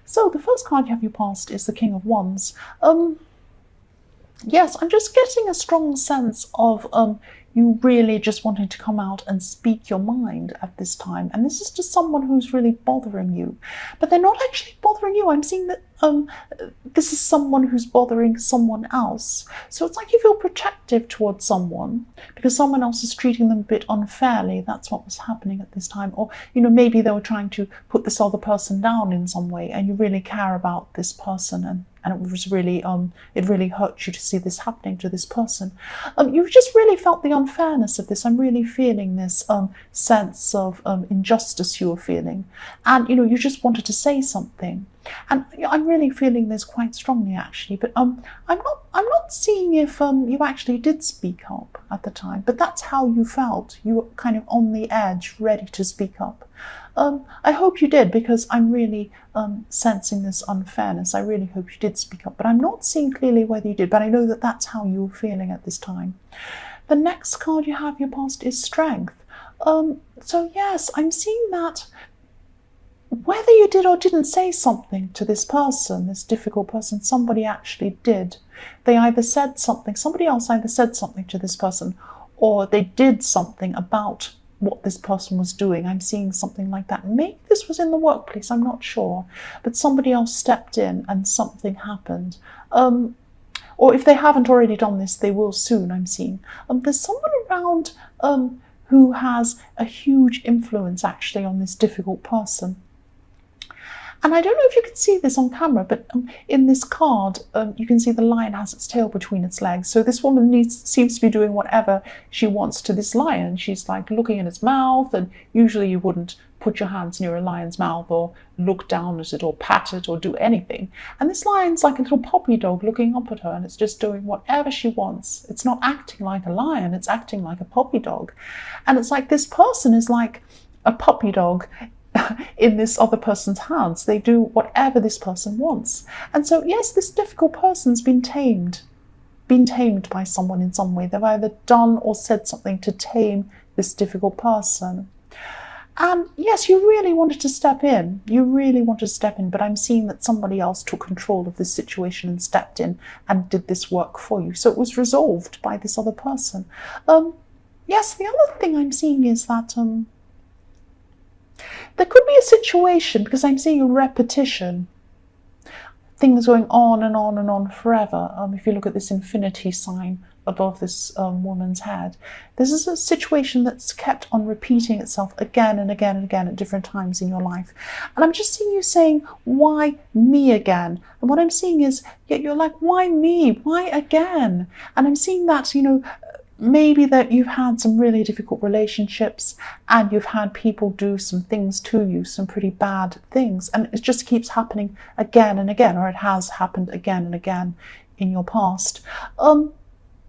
So the first card you have your past is the King of Wands. Yes, I'm just getting a strong sense of you really just wanting to come out and speak your mind at this time. And this is just someone who's really bothering you. But they're not actually bothering you. I'm seeing that this is someone who's bothering someone else. So it's like you feel protective towards someone because someone else is treating them a bit unfairly. That's what was happening at this time. Or, maybe they were trying to put this other person down in some way, and you really care about this person, and it was really it really hurt you to see this happening to this person. You just really felt the unfairness of this. I'm really feeling this sense of injustice you were feeling, and you just wanted to say something. And I'm really feeling this quite strongly, actually. But I'm not seeing if you actually did speak up at the time. But that's how you felt. You were kind of on the edge, ready to speak up. I hope you did, because I'm really sensing this unfairness. I really hope you did speak up. But I'm not seeing clearly whether you did. But I know that that's how you were feeling at this time. The next card you have your past is Strength. So yes, I'm seeing that whether you did or didn't say something to this person, this difficult person, somebody actually did. They either said something, somebody else either said something to this person, or they did something about what this person was doing. I'm seeing something like that. Maybe this was in the workplace, I'm not sure. But somebody else stepped in and something happened. Or if they haven't already done this, they will soon, I'm seeing. There's someone around who has a huge influence actually on this difficult person. And I don't know if you can see this on camera, but in this card, you can see the lion has its tail between its legs. So this woman seems to be doing whatever she wants to this lion. She's like looking in its mouth, and usually you wouldn't put your hands near a lion's mouth or look down at it or pat it or do anything. And this lion's like a little puppy dog looking up at her, and it's just doing whatever she wants. It's not acting like a lion, it's acting like a puppy dog. And it's like this person is like a puppy dog in this other person's hands. They do whatever this person wants. And so yes, this difficult person's been tamed by someone in some way. They've either done or said something to tame this difficult person. And yes, you really wanted to step in. But I'm seeing that somebody else took control of this situation and stepped in and did this work for you. So it was resolved by this other person. Yes, the other thing I'm seeing is that there could be a situation, because I'm seeing a repetition, things going on and on and on forever. If you look at this infinity sign above this woman's head, this is a situation that's kept on repeating itself again and again and again at different times in your life. And I'm just seeing you saying, why me again? And what I'm seeing is, you're like, why me? Why again? And I'm seeing that, maybe that you've had some really difficult relationships and you've had people do some things to you, some pretty bad things, and it just keeps happening again and again, or it has happened again and again in your past.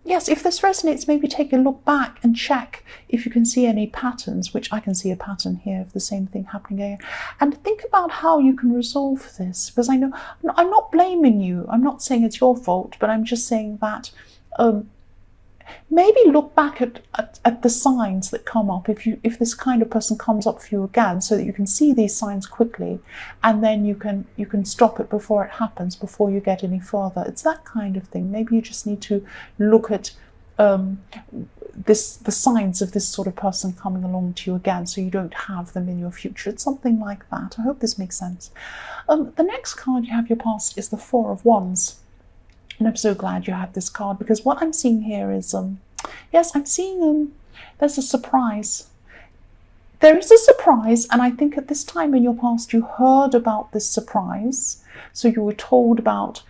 Yes, if this resonates, maybe take a look back and check if you can see any patterns, which I can see a pattern here of the same thing happening again, and think about how you can resolve this, because I know I'm not blaming you. I'm not saying it's your fault, but I'm just saying that maybe look back at the signs that come up if this kind of person comes up for you again, so that you can see these signs quickly, and then you can stop it before it happens, before you get any further. It's that kind of thing. Maybe you just need to look at the signs of this sort of person coming along to you again, so you don't have them in your future. It's something like that. I hope this makes sense. The next card you have your past is the Four of Wands. And I'm so glad you have this card, because what I'm seeing here is, yes, I'm seeing there's a surprise. There is a surprise, and I think at this time in your past you heard about this surprise. So you were told about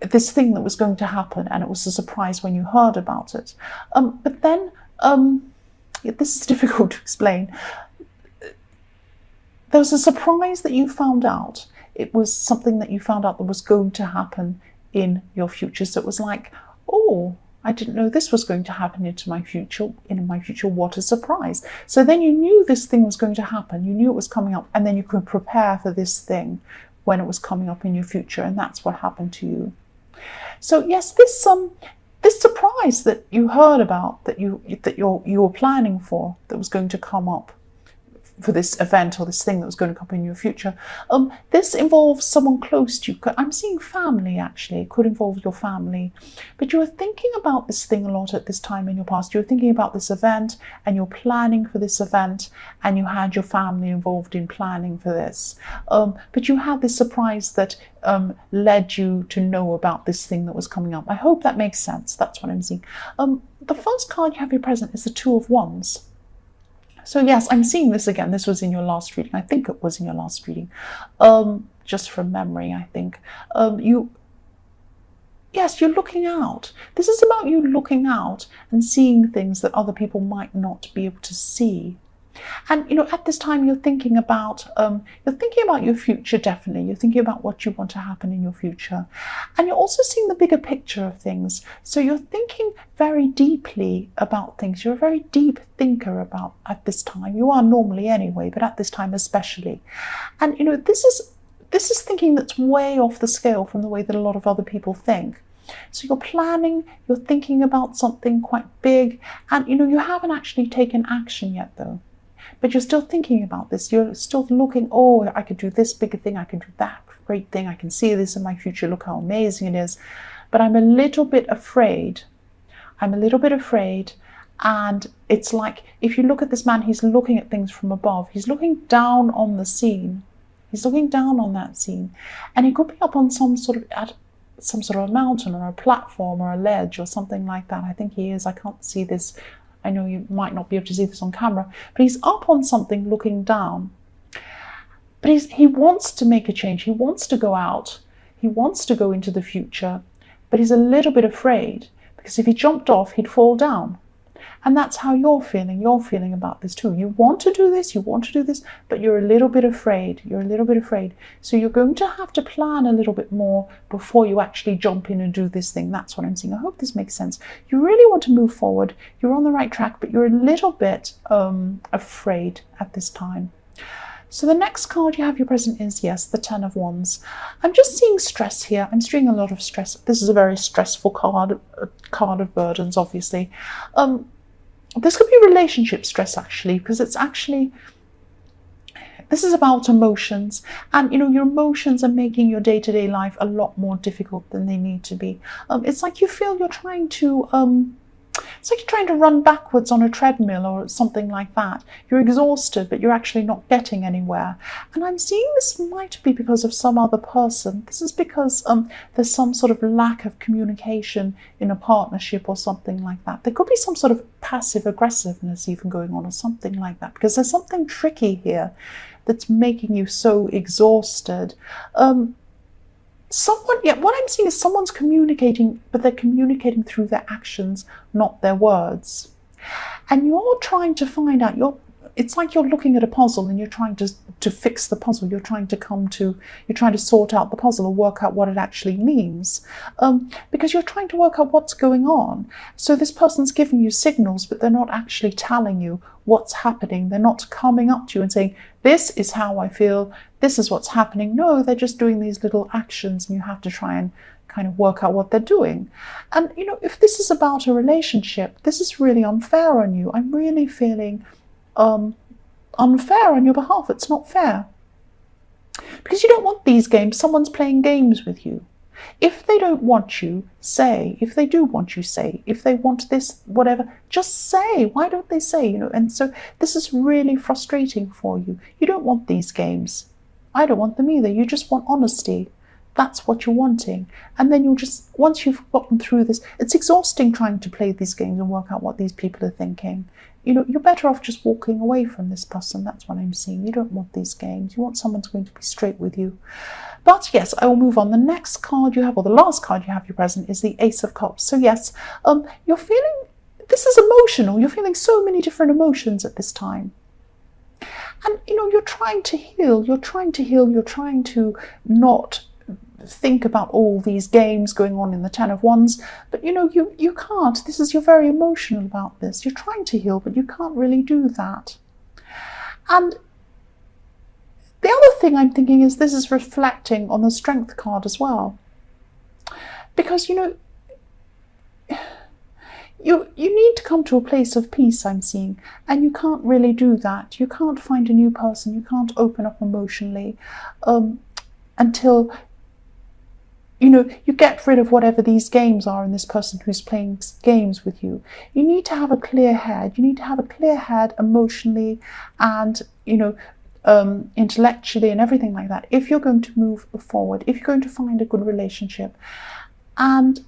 this thing that was going to happen, and it was a surprise when you heard about it. But then, this is difficult to explain. There was a surprise that you found out. It was something that you found out that was going to happen in your future. So it was like, oh, I didn't know this was going to happen in my future. What a surprise. So then you knew this thing was going to happen. You knew it was coming up, and then you could prepare for this thing when it was coming up in your future, and that's what happened to you. So yes, this surprise that you heard about, that you were planning for, that was going to come up for this event or this thing that was going to come in your future. This involves someone close to you. I'm seeing family, actually. It could involve your family. But you were thinking about this thing a lot at this time in your past. You were thinking about this event and you're planning for this event, and you had your family involved in planning for this. But you had this surprise that led you to know about this thing that was coming up. I hope that makes sense. That's what I'm seeing. The first card you have here present is the Two of Wands. So yes, I'm seeing this again. This was in your last reading. I think it was in your last reading. Just from memory, I think. Yes, you're looking out. This is about you looking out and seeing things that other people might not be able to see. And at this time you're thinking about your future. Definitely, you're thinking about what you want to happen in your future, and you're also seeing the bigger picture of things. So you're thinking very deeply about things. You're a very deep thinker about at this time. You are normally anyway, but at this time especially. And this is thinking that's way off the scale from the way that a lot of other people think. So you're planning, you're thinking about something quite big, and you haven't actually taken action yet though. But you're still thinking about this. You're still looking, oh, I could do this bigger thing. I can do that great thing. I can see this in my future. Look how amazing it is. But I'm a little bit afraid. And it's like, if you look at this man, he's looking at things from above. He's looking down on the scene. He's looking down on that scene. And he could be up on some sort of a mountain or a platform or a ledge or something like that. I think he is. I can't see this. I know you might not be able to see this on camera, but he's up on something looking down. But he wants to make a change. He wants to go out. He wants to go into the future, but he's a little bit afraid because if he jumped off, he'd fall down. And that's how you're feeling. You're feeling about this too. You want to do this, but you're a little bit afraid. So you're going to have to plan a little bit more before you actually jump in and do this thing. That's what I'm seeing. I hope this makes sense. You really want to move forward. You're on the right track, but you're a little bit afraid at this time. So the next card you have your present is, yes, the Ten of Wands. I'm just seeing stress here. I'm seeing a lot of stress. This is a very stressful card, a card of burdens, obviously. This could be relationship stress, actually, because this is about emotions, and your emotions are making your day-to-day life a lot more difficult than they need to be. It's like you feel you're trying to run backwards on a treadmill or something like that. You're exhausted, but you're actually not getting anywhere. And I'm seeing this might be because of some other person. This is because there's some sort of lack of communication in a partnership or something like that. There could be some sort of passive aggressiveness even going on or something like that, because there's something tricky here that's making you so exhausted. What I'm seeing is someone's communicating, but they're communicating through their actions, not their words. And you're trying to find out, it's like you're looking at a puzzle and you're trying to fix the puzzle. You're trying to sort out the puzzle or work out what it actually means. Because you're trying to work out what's going on. So this person's giving you signals, but they're not actually telling you what's happening. They're not coming up to you and saying, this is how I feel, this is what's happening. No, they're just doing these little actions, and you have to try and kind of work out what they're doing. And if this is about a relationship, this is really unfair on you. I'm really feeling unfair on your behalf. It's not fair. Because you don't want these games. Someone's playing games with you. If they don't want you, say. If they do want you, say. If they want this, whatever, just say. Why don't they say? And so this is really frustrating for you. You don't want these games. I don't want them either. You just want honesty. That's what you're wanting. And then once you've gotten through this, it's exhausting trying to play these games and work out what these people are thinking. You're better off just walking away from this person. That's what I'm seeing. You don't want these games. You want someone who's going to be straight with you. But yes, I will move on. The next card you have, or the last card you have your present, is the Ace of Cups. So yes, you're feeling, this is emotional. You're feeling so many different emotions at this time. And, you're trying to heal. You're trying to not think about all these games going on in the Ten of Wands, but you can't. You're very emotional about this. You're trying to heal, but you can't really do that. And the other thing I'm thinking is this is reflecting on the Strength card as well, because you need to come to a place of peace, I'm seeing, and you can't really do that. You can't find a new person, you can't open up emotionally until you get rid of whatever these games are in this person who's playing games with you. You need to have a clear head. You need to have a clear head emotionally and intellectually and everything like that, if you're going to move forward, if you're going to find a good relationship. And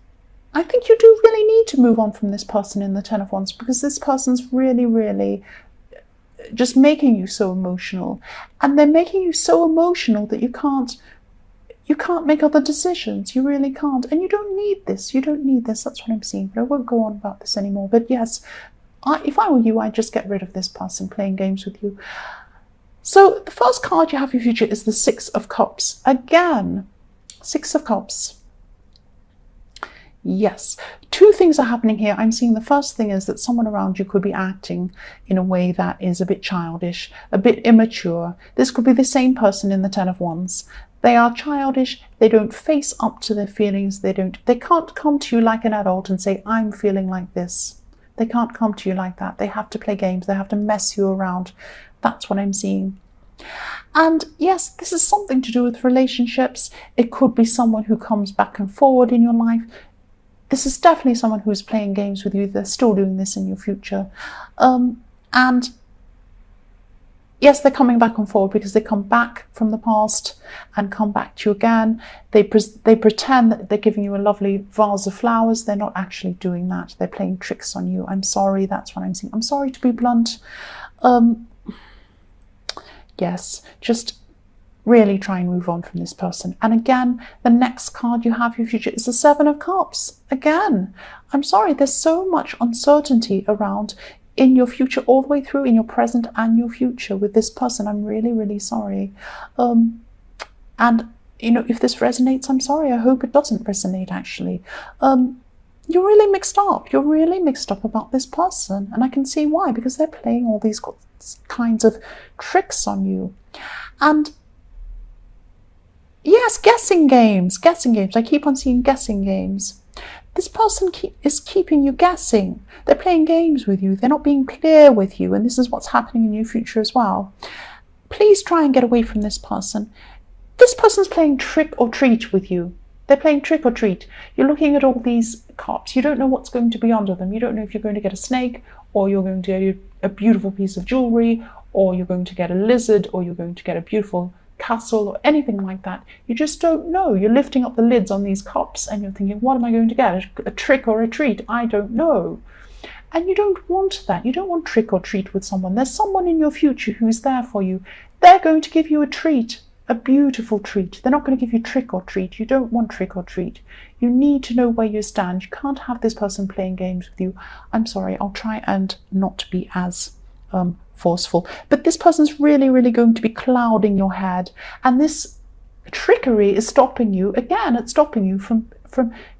I think you do really need to move on from this person in the Ten of Wands, because this person's really, really just making you so emotional. And they're making you so emotional that you can't make other decisions. You really can't. And you don't need this. You don't need this. That's what I'm seeing. But I won't go on about this anymore. But yes, if I were you, I'd just get rid of this person playing games with you. So the first card you have for your future is the Six of Cups. Again, Six of Cups. Yes, two things are happening here. I'm seeing the first thing is that someone around you could be acting in a way that is a bit childish, a bit immature. This could be the same person in the Ten of Wands. They are childish. They don't face up to their feelings. They can't come to you like an adult and say, I'm feeling like this. They can't come to you like that. They have to play games. They have to mess you around. That's what I'm seeing. And yes, this is something to do with relationships. It could be someone who comes back and forward in your life. This is definitely someone who's playing games with you. They're still doing this in your future. And yes, they're coming back and forward because they come back from the past and come back to you again. They pretend that they're giving you a lovely vase of flowers. They're not actually doing that. They're playing tricks on you. I'm sorry, that's what I'm seeing. I'm sorry to be blunt. Yes, just really try and move on from this person. And again, the next card you have for your future is the Seven of Cups. Again, I'm sorry, there's so much uncertainty around in your future, all the way through in your present and your future with this person. I'm really, really sorry. And if this resonates, I'm sorry. I hope it doesn't resonate, actually. You're really mixed up. You're really mixed up about this person. And I can see why, because they're playing all these kinds of tricks on you. And yes, guessing games. I keep on seeing guessing games. This person is keeping you guessing. They're playing games with you. They're not being clear with you. And this is what's happening in your future as well. Please try and get away from this person. This person's playing trick or treat with you. They're playing trick or treat. You're looking at all these cups. You don't know what's going to be under them. You don't know if you're going to get a snake, or you're going to get a beautiful piece of jewelry, or you're going to get a lizard, or you're going to get a beautiful castle, or anything like that. You just don't know. You're lifting up the lids on these cups and you're thinking, what am I going to get? A trick or a treat? I don't know. And you don't want that. You don't want trick or treat with someone. There's someone in your future who's there for you. They're going to give you a treat, a beautiful treat. They're not going to give you trick or treat. You don't want trick or treat. You need to know where you stand. You can't have this person playing games with you. I'm sorry, I'll try and not be as forceful. But this person's really, really going to be clouding your head. And this trickery is stopping you, again, it's stopping you from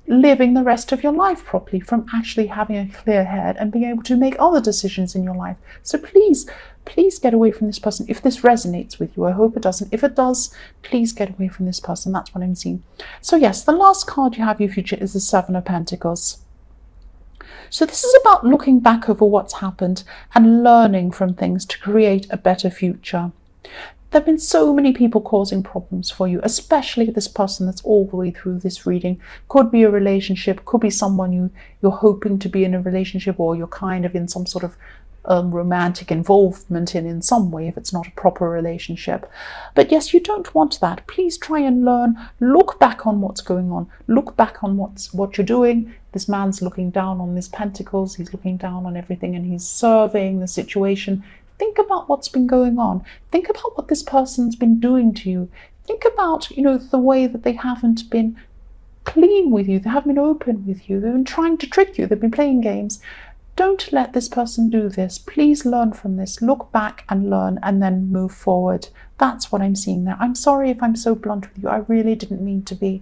living the rest of your life properly, from actually having a clear head and being able to make other decisions in your life. So please get away from this person if this resonates with you. I hope it doesn't. If it does, please get away from this person. That's what I'm seeing. So yes, the last card you have in your future is the Seven of Pentacles. So this is about looking back over what's happened and learning from things to create a better future. There have been so many people causing problems for you, especially this person that's all the way through this reading. Could be a relationship, could be someone you're hoping to be in a relationship, or you're kind of in some sort of romantic involvement in some way if it's not a proper relationship. But yes, you don't want that. Please try and learn. Look back on what's going on. Look back on what you're doing. This man's looking down on his pentacles. He's looking down on everything and he's surveying the situation. Think about what's been going on. Think about what this person's been doing to you. Think about, the way that they haven't been clean with you. They haven't been open with you. They've been trying to trick you. They've been playing games. Don't let this person do this. Please learn from this. Look back and learn and then move forward. That's what I'm seeing there. I'm sorry if I'm so blunt with you. I really didn't mean to be.